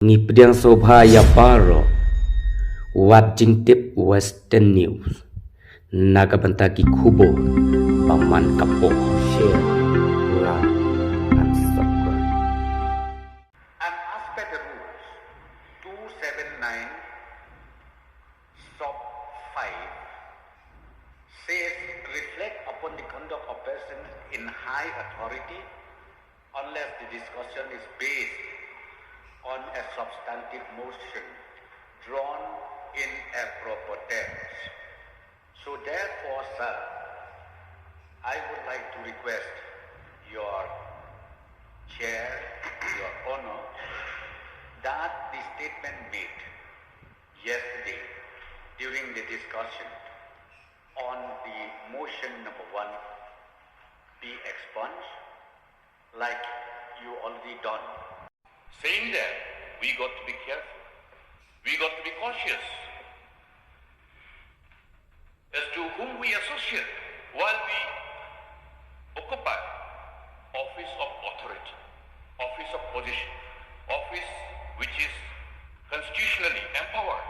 Ni pediang sobha ya paro wat jingtip Western News nagabantagi kubo paman kapo share like and subscribe. And as per the rules 279 sub 5 says reflect upon the conduct of persons in high authority unless the discussion is based on a substantive motion drawn in a proper terms. So therefore, sir, I would like to request your chair, your honor, that the statement made yesterday during the discussion on the motion number 1 be expunged like you already done. Saying that we got to be careful, we got to be cautious as to whom we associate while we occupy office of authority, office of position, office which is constitutionally empowered.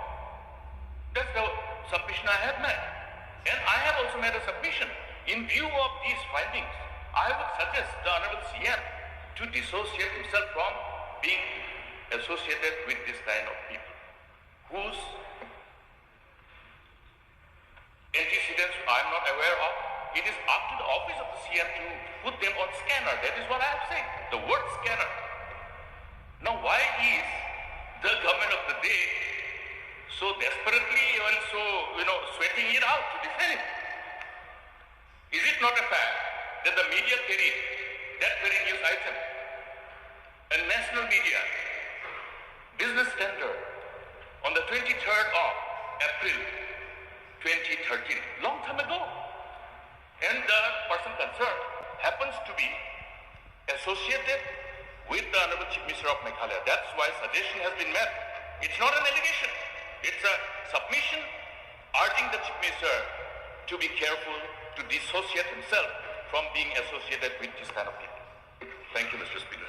That's the submission I have made. And I have also made a submission. In view of these findings, I would suggest the Honorable CM to dissociate himself from being associated with this kind of people whose antecedents I'm not aware of. It is up to the office of the CM to put them on scanner. That is what I have said, the word scanner. Now why is the government of the day so desperately and so, sweating it out to defend it? Is it not a fact that the media carried that very news item? A national media, Business Standard, on the 23rd of April 2013, long time ago. And the person concerned happens to be associated with the Honorable Chief Minister of Meghalaya. That's why suggestion has been made. It's not an allegation. It's a submission urging the Chief Minister to be careful, to dissociate himself from being associated with this kind of people. Thank you, Mr. Speaker.